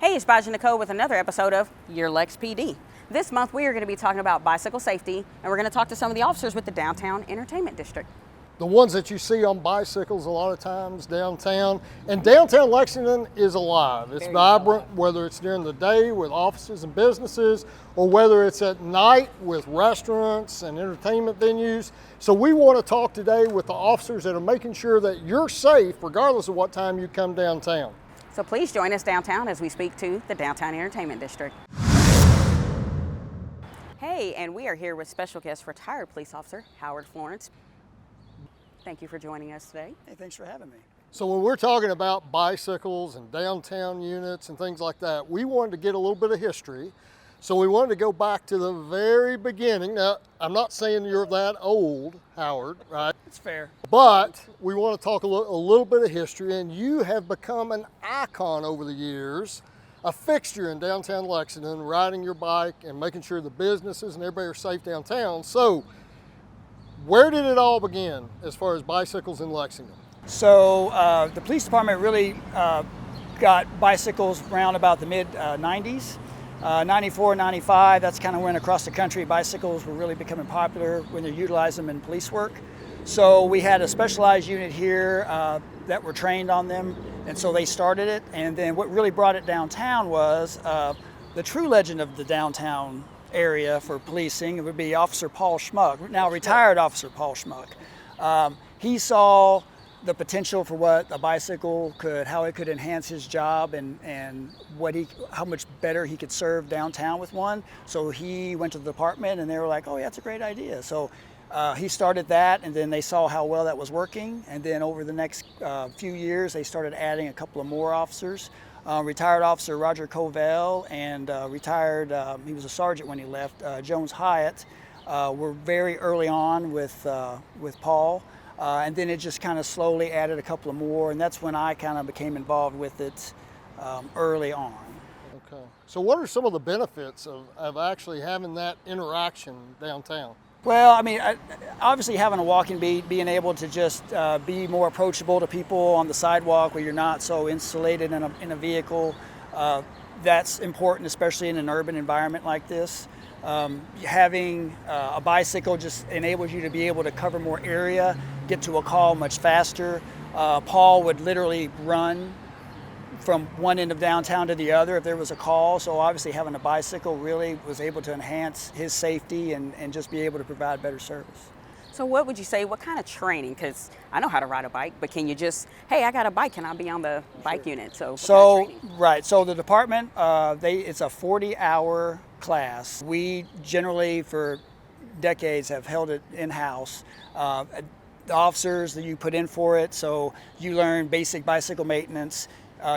Hey, it's Bige and Nichole with another episode of Your LexPD. This month we are going to be talking about bicycle safety, and we're going to talk to some of the officers with the Downtown Entertainment District. The ones that you see on bicycles a lot of times downtown, and downtown Lexington is alive. It's vibrant, whether it's during the day with offices and businesses, or whether it's at night with restaurants and entertainment venues. So we want to talk today with the officers that are making sure that you're safe regardless of what time you come downtown. So please join us downtown as we speak to the Downtown Entertainment District. Hey, and we are here with special guest retired police officer Howard Florence. Thank you for joining us today. Hey, thanks for having me. So when we're talking about bicycles and downtown units and things like that, we wanted to get a little bit of history. So we wanted to go back to the very beginning. Now, I'm not saying you're that old, Howard, right? It's fair. But we want to talk a little bit of history, and you have become an icon over the years, a fixture in downtown Lexington, riding your bike and making sure the businesses and everybody are safe downtown. So where did it all begin as far as bicycles in Lexington? So the police department really got bicycles around about the mid-90s. 94, 95, that's kind of when across the country bicycles were really becoming popular when they utilized them in police work. So we had a specialized unit here that were trained on them, and so they started it. And then what really brought it downtown was the true legend of the downtown area for policing. It would be Officer Paul Schmuck, now retired Officer Paul Schmuck. He saw the potential for what a bicycle could, how it could enhance his job and how much better he could serve downtown with one. So he went to the department and they were like, oh yeah, that's a great idea. So he started that, and then they saw how well that was working. And then over the next few years, they started adding a couple of more officers. Retired Officer Roger Covell and he was a sergeant when he left, Jones Hyatt, were very early on with Paul. And then it just kind of slowly added a couple of more, and that's when I kind of became involved with it early on. Okay. So what are some of the benefits of actually having that interaction downtown? Well, I mean, obviously having a walking beat, being able to just be more approachable to people on the sidewalk where you're not so insulated in a vehicle, that's important, especially in an urban environment like this. Having a bicycle just enables you to be able to cover more area, get to a call much faster. Paul would literally run from one end of downtown to the other if there was a call, so obviously having a bicycle really was able to enhance his safety and just be able to provide better service. So what would you say, what kind of training, because I know how to ride a bike, but can you just, hey, I got a bike, can I be on the bike unit? So right, so the department, it's a 40-hour class. We generally, for decades, have held it in-house. The officers that you put in for it, so you learn basic bicycle maintenance.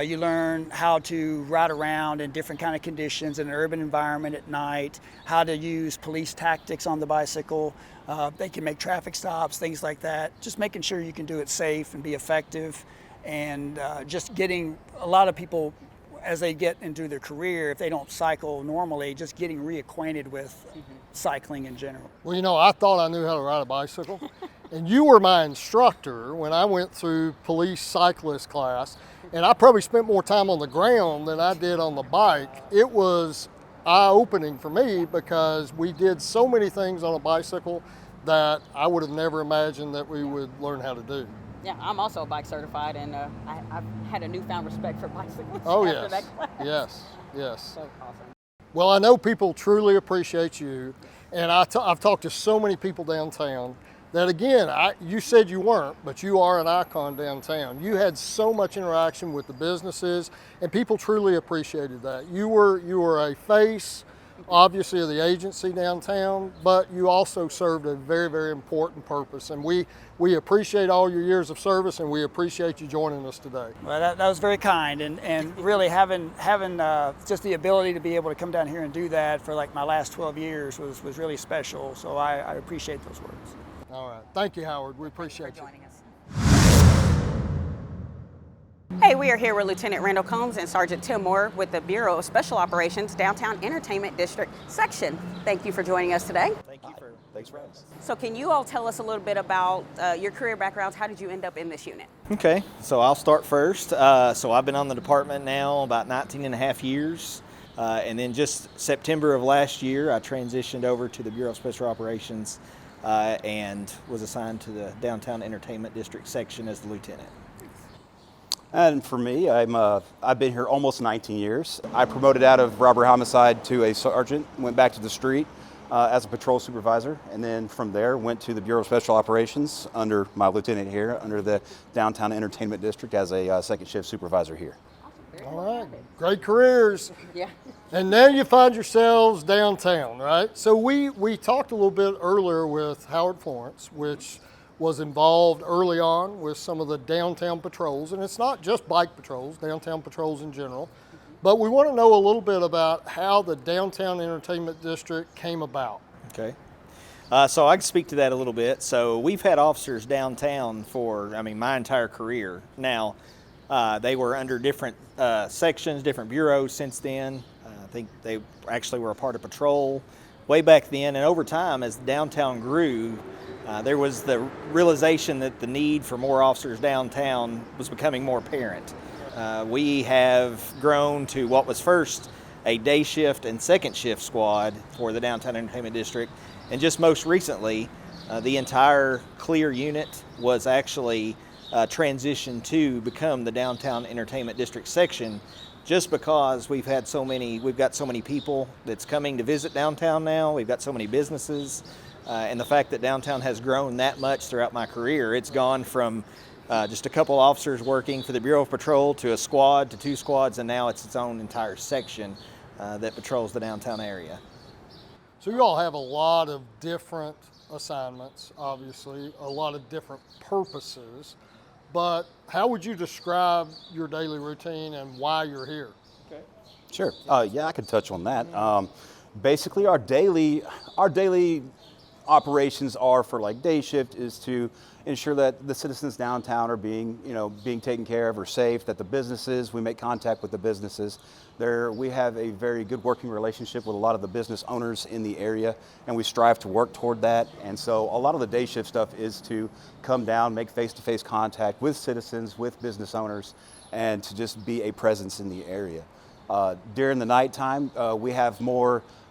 You learn how to ride around in different kind of conditions in an urban environment at night, how to use police tactics on the bicycle. They can make traffic stops, things like that. Just making sure you can do it safe and be effective, and just getting a lot of people, as they get into their career, if they don't cycle normally, just getting reacquainted with cycling in general. Well, you know, I thought I knew how to ride a bicycle, and you were my instructor when I went through police cyclist class, and I probably spent more time on the ground than I did on the bike. It was eye-opening for me because we did so many things on a bicycle that I would have never imagined that we would learn how to do. Yeah, I'm also bike certified, and I've had a newfound respect for bicycles after that class. Yes. So awesome. Well, I know people truly appreciate you, and I've talked to so many people downtown that, again, you said you weren't, but you are an icon downtown. You had so much interaction with the businesses, and people truly appreciated that. You were a face, obviously, of the agency downtown, but you also served a very, very important purpose, and we appreciate all your years of service, and we appreciate you joining us today. Well, that was very kind, and really having just the ability to be able to come down here and do that for like my last 12 years was really special, so I appreciate those words. All right. Thank you, Howard. We appreciate you. Joining us. Hey, we are here with Lieutenant Randall Combs and Sergeant Tim Moore with the Bureau of Special Operations Downtown Entertainment District Section. Thank you for joining us today. Thank Thanks for having us. So can you all tell us a little bit about your career backgrounds? How did you end up in this unit? Okay, so I'll start first. So I've been on the department now about 19 and a half years. And then just September of last year, I transitioned over to the Bureau of Special Operations and was assigned to the Downtown Entertainment District section as the lieutenant. And for me, I've been here almost 19 years. I promoted out of robbery homicide to a sergeant, went back to the street as a patrol supervisor, and then from there went to the Bureau of Special Operations under my lieutenant here, under the Downtown Entertainment District as a second shift supervisor here. All right, great careers. Yeah. And now you find yourselves downtown, right? So we talked a little bit earlier with Howard Florence, which was involved early on with some of the downtown patrols. And it's not just bike patrols, downtown patrols in general. But we want to know a little bit about how the Downtown Entertainment District came about. Okay. So I can speak to that a little bit. So we've had officers downtown for, my entire career. Now, they were under different sections, different bureaus since then. I think they actually were a part of patrol way back then. And over time, as downtown grew, there was the realization that the need for more officers downtown was becoming more apparent. We have grown to what was first a day shift and second shift squad for the Downtown Entertainment District. And just most recently, the entire Clear unit was actually transitioned to become the Downtown Entertainment District section, just because we've got so many people that's coming to visit downtown now. We've got so many businesses. And the fact that downtown has grown that much throughout my career, it's gone from just a couple officers working for the Bureau of Patrol to a squad to two squads, and now it's its own entire section that patrols the downtown area. So you all have a lot of different assignments, obviously, a lot of different purposes, but how would you describe your daily routine and why you're here? Okay. Sure. Yeah, I could touch on that. Basically, our daily operations are for like day shift is to ensure that the citizens downtown are being taken care of or safe, that the businesses, we make contact with the businesses. We have a very good working relationship with a lot of the business owners in the area, and we strive to work toward that. And so a lot of the day shift stuff is to come down, make face-to-face contact with citizens, with business owners, and to just be a presence in the area. During the nighttime,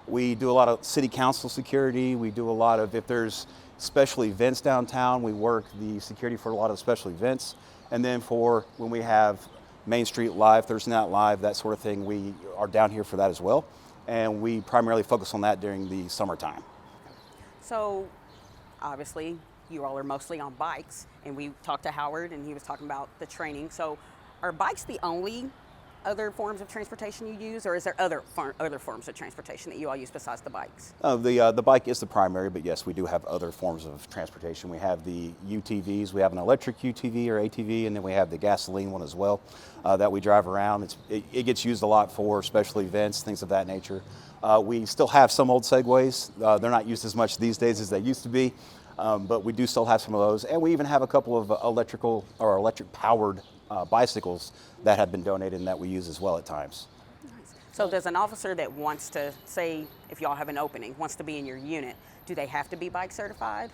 we do a lot of city council security. We do a lot of, if there's special events downtown, we work the security for a lot of special events. And then for when we have Main Street Live, Thursday Night Live, that sort of thing, we are down here for that as well. And we primarily focus on that during the summertime. So obviously you all are mostly on bikes, and we talked to Howard and he was talking about the training. So are bikes the only other forms of transportation you use, or is there other forms of transportation that you all use besides the bikes? The bike is the primary, but yes, we do have other forms of transportation. We have the UTVs. We have an electric UTV or ATV, and then we have the gasoline one as well that we drive around. It gets used a lot for special events, things of that nature. We still have some old Segways. They're not used as much these days as they used to be, but we do still have some of those. And we even have a couple of electric-powered bicycles that have been donated and that we use as well at times. Nice. So does an officer that wants to, say, if y'all have an opening, wants to be in your unit, do they have to be bike certified?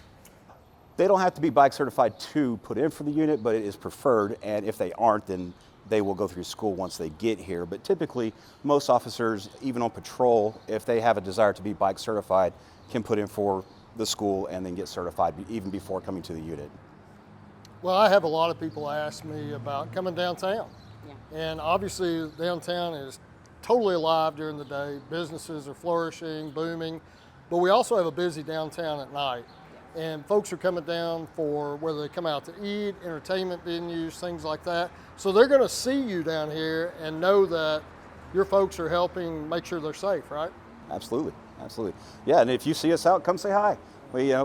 They don't have to be bike certified to put in for the unit, but it is preferred, and if they aren't, then they will go through school once they get here. But typically, most officers, even on patrol, if they have a desire to be bike certified, can put in for the school and then get certified even before coming to the unit. Well, I have a lot of people ask me about coming downtown. Yeah. And obviously downtown is totally alive during the day. Businesses are flourishing, booming, but we also have a busy downtown at night. Yeah. And folks are coming down for whether they come out to eat, entertainment venues, things like that. So they're gonna see you down here and know that your folks are helping make sure they're safe, right? Absolutely, absolutely. Yeah, and if you see us out, come say hi.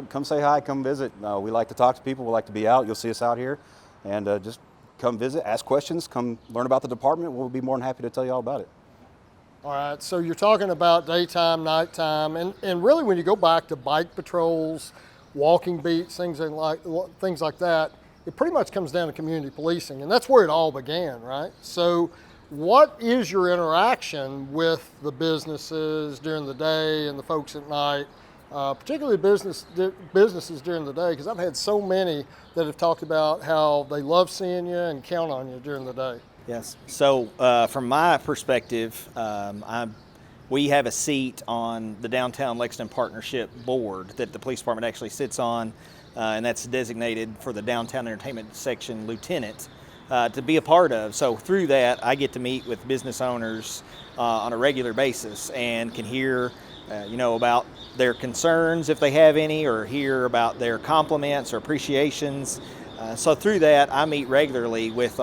Come say hi, come visit. We like to talk to people. We like to be out. You'll see us out here, and just come visit, ask questions, come learn about the department. We'll be more than happy to tell you all about it. All right, so you're talking about daytime, nighttime, and really when you go back to bike patrols, walking beats, things like that, it pretty much comes down to community policing, and that's where it all began, right? So what is your interaction with the businesses during the day and the folks at night? particularly businesses during the day, because I've had so many that have talked about how they love seeing you and count on you during the day. Yes. So from my perspective, we have a seat on the Downtown Lexington Partnership Board that the police department actually sits on, and that's designated for the Downtown Entertainment Section Lieutenant to be a part of. So through that, I get to meet with business owners on a regular basis and can hear about their concerns if they have any, or hear about their compliments or appreciations. So through that, I meet regularly with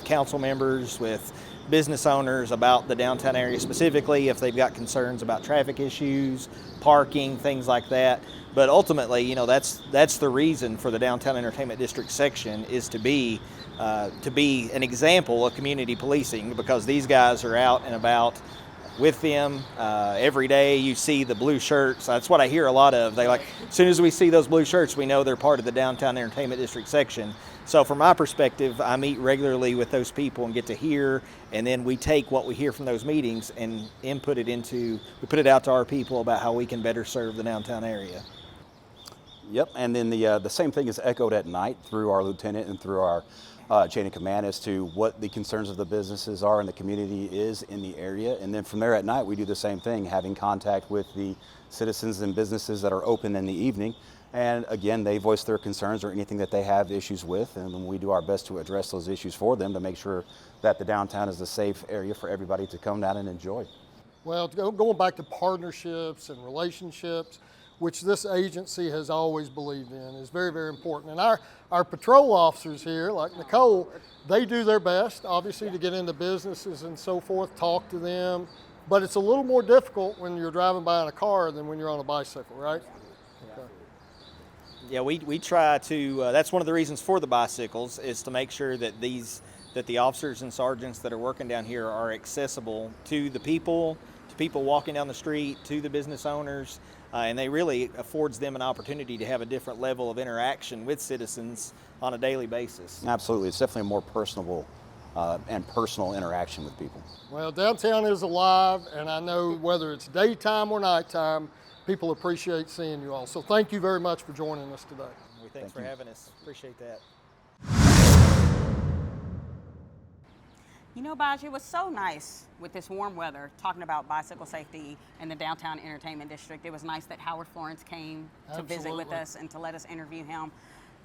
council members, with business owners about the downtown area specifically, if they've got concerns about traffic issues, parking, things like that. But ultimately, that's the reason for the Downtown Entertainment District section, is to be an example of community policing, because these guys are out and about with them every day. You see the blue shirts. That's what I hear a lot of. As soon as we see those blue shirts, we know they're part of the Downtown Entertainment District section. So from my perspective, I meet regularly with those people and get to hear, and then we take what we hear from those meetings and we put it out to our people about how we can better serve the downtown area. Yep, and then the same thing is echoed at night through our lieutenant and through our chain of command as to what the concerns of the businesses are and the community is in the area. And then from there at night, we do the same thing, having contact with the citizens and businesses that are open in the evening. And again, they voice their concerns or anything that they have issues with, and we do our best to address those issues for them to make sure that the downtown is a safe area for everybody to come down and enjoy. Well, going back to partnerships and relationships, which this agency has always believed in, is very, very important. And our patrol officers here, like Nichole, they do their best, obviously, to get into businesses and so forth, talk to them. But it's a little more difficult when you're driving by in a car than when you're on a bicycle, right? Okay. Yeah, we try to, that's one of the reasons for the bicycles, is to make sure that the officers and sergeants that are working down here are accessible to the people, to people walking down the street, to the business owners, and they really affords them an opportunity to have a different level of interaction with citizens on a daily basis. Absolutely, it's definitely a more personable and personal interaction with people. Well, downtown is alive, and I know whether it's daytime or nighttime, people appreciate seeing you all. So thank you very much for joining us today. Thanks for having us. Appreciate that. Bige, it was so nice with this warm weather talking about bicycle safety in the Downtown Entertainment District. It was nice that Howard Florence came to visit with us and to let us interview him.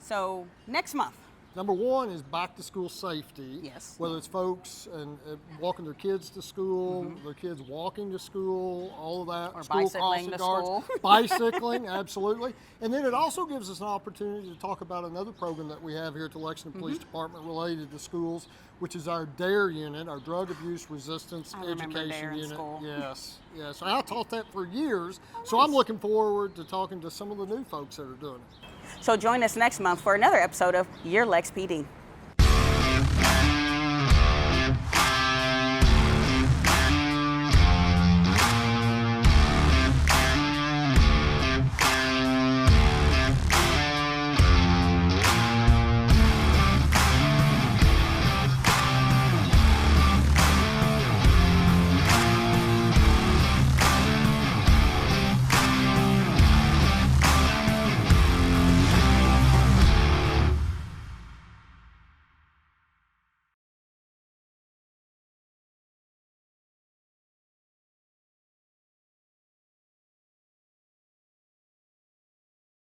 So next month. Number one is back to school safety. Yes. Whether it's folks and walking their kids to school, their kids walking to school, all of that. Or school bicycling to school. Bicycling, absolutely. And then it also gives us an opportunity to talk about another program that we have here at the Lexington Police Department related to schools, which is our DARE unit, our Drug Abuse Resistance Education Unit. School. Yes, yes. I taught that for years, so I'm looking forward to talking to some of the new folks that are doing it. So join us next month for another episode of Your LexPD.